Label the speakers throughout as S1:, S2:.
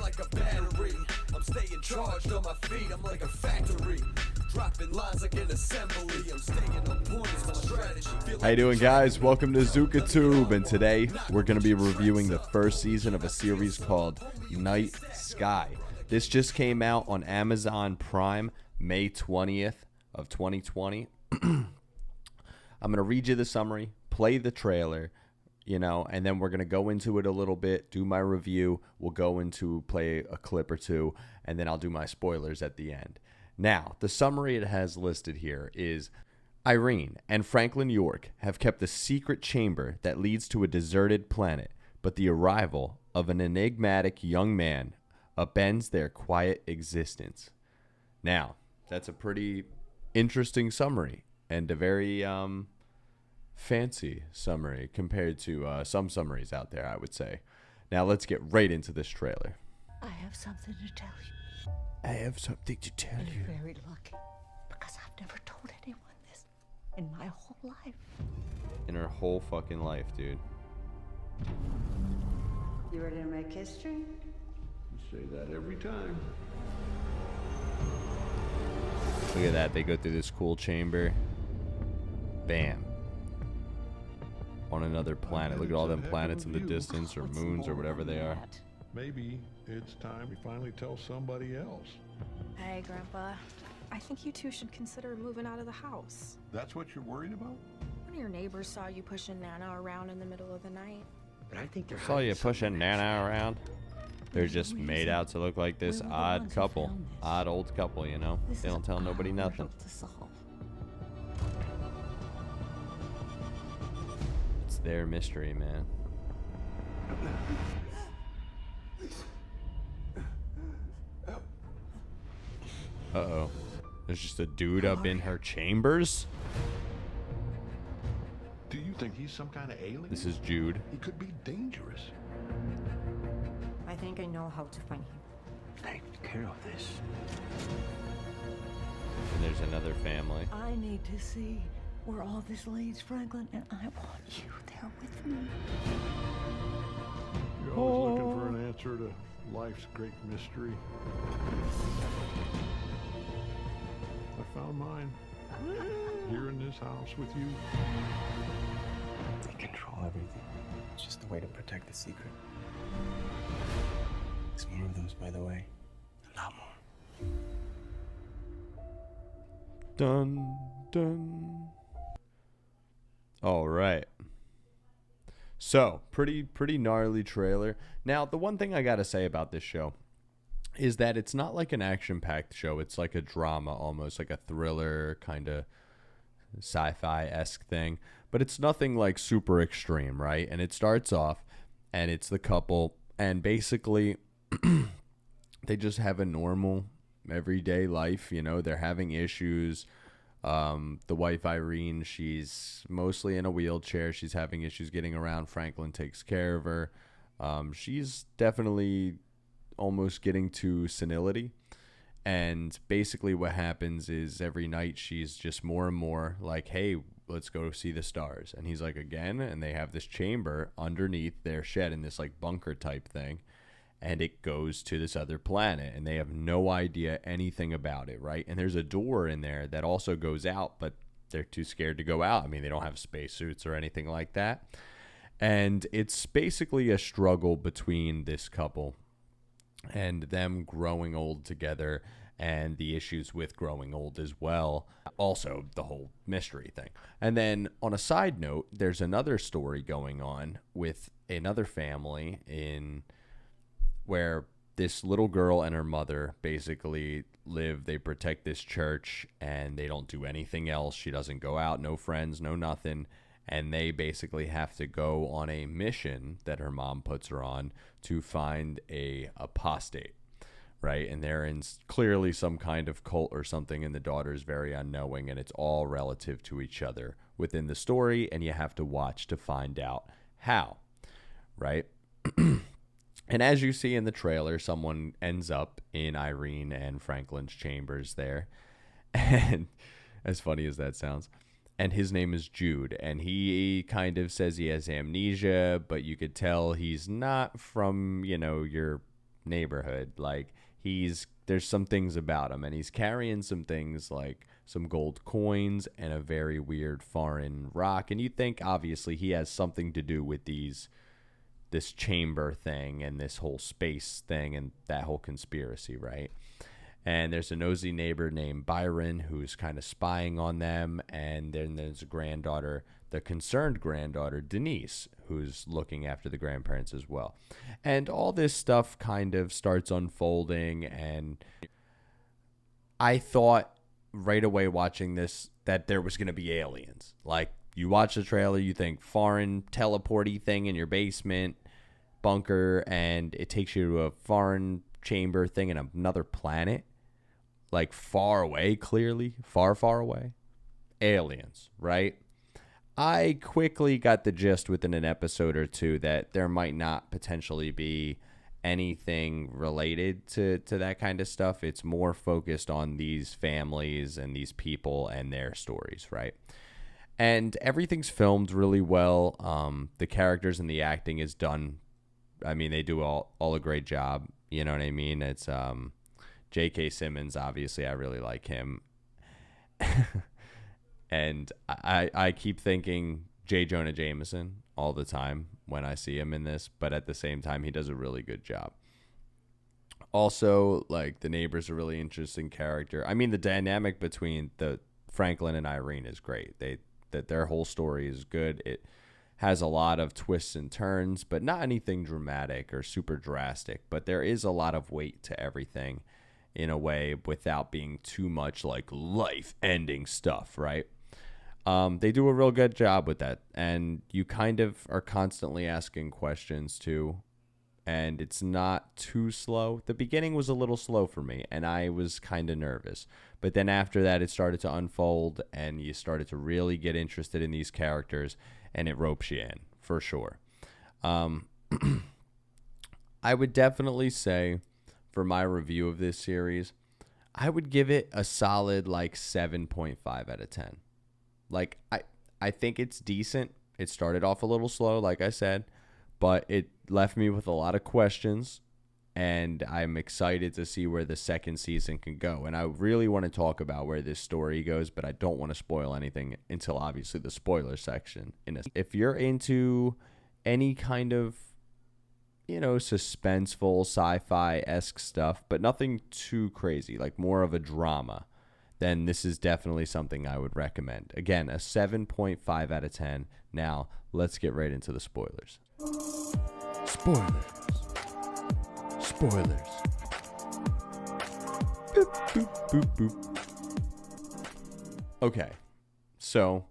S1: like a battery. I'm staying charged on my feet, I'm like a factory. Dropping lines like an assembly. I'm staying on point, it's my strategy.
S2: How you doing, guys? Welcome to ZukaTube, and today we're going to be reviewing the first season of a series called Night Sky. This just came out on Amazon Prime May 20th of 2020. I'm going to read you the summary, play the trailer, and then we're going to go into it a little bit, do my review. We'll go into play a clip or two, and then I'll do my spoilers at the end. Now, the summary it has listed here is Irene and Franklin York have kept a secret chamber that leads to a deserted planet, but the arrival of an enigmatic young man upends their quiet existence. Now, that's a pretty interesting summary and a very fancy summary compared to some summaries out there, I would say. Now, let's get right into this trailer.
S3: I have something to tell you.
S2: I have something to tell you.
S3: You're very lucky because I've never told anyone this in my whole life.
S2: In her whole fucking life, dude.
S4: You ready to make history?
S5: You say that every time.
S2: Look at that. They go through this cool chamber. Bam. On another planet. Look at all them planets in the distance, or moons, or whatever they are.
S5: Maybe it's time we finally tell somebody else.
S6: Hey, Grandpa. I think you two should consider moving out of the house.
S5: That's what you're worried about?
S6: One of your neighbors saw you pushing Nana around in the middle of the night.
S7: But I think they're
S2: Saw you pushing Nana around. They're just made out to look like this odd couple. Odd old couple, They don't tell nobody nothing. It's their mystery, man. Uh-oh. There's just a dude up in her chambers?
S5: Do you think he's some kind of alien?
S2: This is Jude.
S5: He could be dangerous.
S4: I think I know how to find him.
S7: Take care of this.
S2: And there's another family.
S3: I need to see where all this leads, Franklin, and I want you there with me.
S5: You're always looking for an answer to life's great mystery. I found mine. Here in this house with you.
S7: They control everything. It's just a way to protect the secret. There's more of those, by the way. A lot more.
S2: Dun, dun. All right. So, pretty gnarly trailer. Now, the one thing I got to say about this show is that it's not like an action-packed show. It's like a drama, almost like a thriller, kind of sci-fi-esque thing. But it's nothing like super extreme, right? And it starts off, and it's the couple, and basically they just have a normal, everyday life. They're having issues. The wife, Irene, she's mostly in a wheelchair. She's having issues getting around. Franklin takes care of her. She's definitely almost getting to senility. And basically what happens is every night she's just more and more like, hey, let's go see the stars. And he's like, again? And they have this chamber underneath their shed in this like bunker type thing. And it goes to this other planet, and they have no idea anything about it, right? And there's a door in there that also goes out, but they're too scared to go out. I mean, they don't have spacesuits or anything like that. And it's basically a struggle between this couple and them growing old together, and the issues with growing old as well. Also, the whole mystery thing. And then on a side note, there's another story going on with another family where this little girl and her mother basically live. They protect this church, and they don't do anything else. She doesn't go out, no friends, no nothing. And they basically have to go on a mission that her mom puts her on to find a apostate, right? And they're in clearly some kind of cult or something, and the daughter's very unknowing, and it's all relative to each other within the story, and you have to watch to find out how, right? And as you see in the trailer, someone ends up in Irene and Franklin's chambers there. And as funny as that sounds. And his name is Jude. And he kind of says he has amnesia, but you could tell he's not from, your neighborhood. Like, there's some things about him, and he's carrying some things like some gold coins and a very weird foreign rock. And you think obviously he has something to do with this chamber thing and this whole space thing and that whole conspiracy, right? And there's a nosy neighbor named Byron who's kind of spying on them. And then there's a granddaughter, the concerned granddaughter, Denise, who's looking after the grandparents as well. And all this stuff kind of starts unfolding. And I thought right away watching this that there was going to be aliens. Like, you watch the trailer, you think foreign teleporty thing in your basement bunker, and it takes you to a foreign chamber thing in another planet. Like, far away, clearly. Far, far away. Aliens, right? I quickly got the gist within an episode or two that there might not potentially be anything related to that kind of stuff. It's more focused on these families and these people and their stories, right? And everything's filmed really well. The characters and the acting is done. I mean, they do all a great job. You know what I mean? It's J.K. Simmons, obviously, I really like him. And I keep thinking J. Jonah Jameson all the time when I see him in this, but at the same time, he does a really good job. Also, like, the neighbor's a really interesting character. I mean, the dynamic between the Franklin and Irene is great. That their whole story is good. It has a lot of twists and turns, but not anything dramatic or super drastic. But there is a lot of weight to everything in a way without being too much like life-ending stuff, right? They do a real good job with that. And you kind of are constantly asking questions too. And it's not too slow. The beginning was a little slow for me, and I was kind of nervous. But then after that, it started to unfold, and you started to really get interested in these characters, and it ropes you in, for sure. I would definitely say, for my review of this series, I would give it a solid, like, 7.5 out of 10. Like, I think it's decent. It started off a little slow, like I said, but it left me with a lot of questions, and I'm excited to see where the second season can go. And I really want to talk about where this story goes, but I don't want to spoil anything until obviously the spoiler section. If you're into any kind of, you know, suspenseful sci-fi-esque stuff, but nothing too crazy, like more of a drama, then this is definitely something I would recommend. Again, a 7.5 out of 10. Now, let's get right into the spoilers. Spoilers. Boop, boop, boop, boop. Okay, so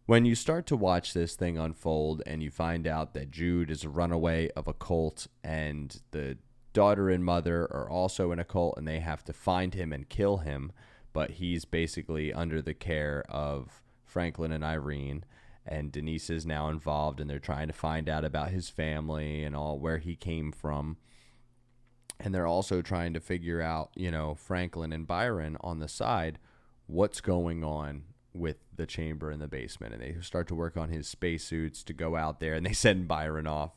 S2: when you start to watch this thing unfold and you find out that Jude is a runaway of a cult and the daughter and mother are also in a cult and they have to find him and kill him, but he's basically under the care of Franklin and Irene, and Denise is now involved, and they're trying to find out about his family and all, where he came from. And they're also trying to figure out, you know, Franklin and Byron on the side, what's going on with the chamber in the basement. And they start to work on his spacesuits to go out there, and they send Byron off,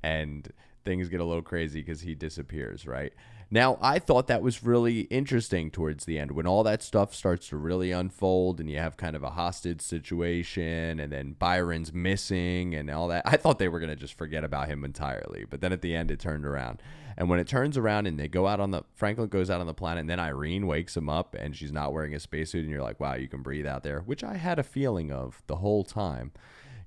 S2: and things get a little crazy because he disappears, right? Now, I thought that was really interesting towards the end when all that stuff starts to really unfold and you have kind of a hostage situation and then Byron's missing and all that. I thought they were going to just forget about him entirely. But then at the end, it turned around. And when it turns around and they go out on Franklin goes out on the planet, and then Irene wakes him up and she's not wearing a spacesuit, and you're like, wow, you can breathe out there, which I had a feeling of the whole time.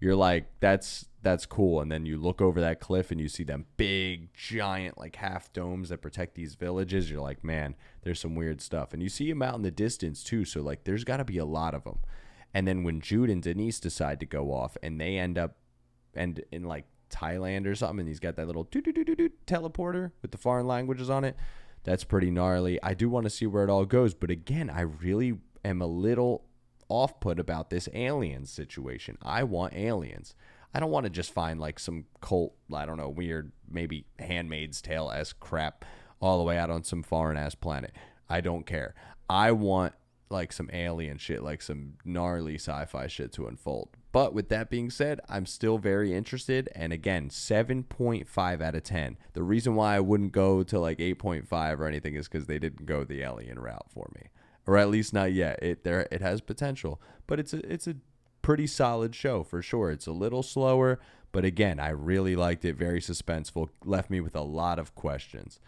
S2: You're like, that's cool. And then you look over that cliff and you see them big, giant, like half domes that protect these villages. You're like, man, there's some weird stuff. And you see them out in the distance too. So like, there's got to be a lot of them. And then when Jude and Denise decide to go off and they end up in like Thailand or something, and he's got that little teleporter with the foreign languages on it. That's pretty gnarly. I do want to see where it all goes. But again, I really am a little off-put about this alien situation. I want aliens. I don't want to just find like some cult, I don't know, weird, maybe Handmaid's Tale-esque crap all the way out on some foreign-ass planet. I don't care. I want like some alien shit, like some gnarly sci-fi shit to unfold. But with that being said, I'm still very interested. And again, 7.5 out of 10. The reason why I wouldn't go to like 8.5 or anything is because they didn't go the alien route for me, or at least not yet. It has potential, but it's a pretty solid show for sure. It's a little slower, but again, I really liked it. Very suspenseful. Left me with a lot of questions.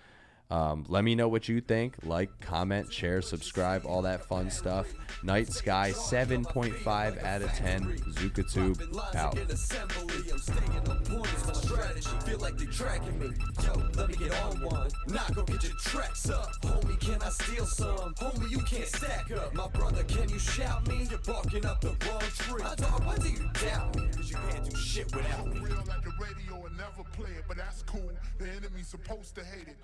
S2: Let me know what you think. Like, comment, share, subscribe, all that fun stuff. Night Sky, 7.5 out of 10. Zookatube, out.
S1: I'm staying on point, it's my strategy. Feel like they tracking me. Yo, let me get on one. Nah, go get your tracks up. Homie, can I steal some? Homie, you can't stack up. My brother, can you shout me? You're barking up the wrong tree. My dog, why do you doubt me? Cause you can't do shit without me.
S8: Real like the radio and never play it, but that's cool. The enemy's supposed to hate it.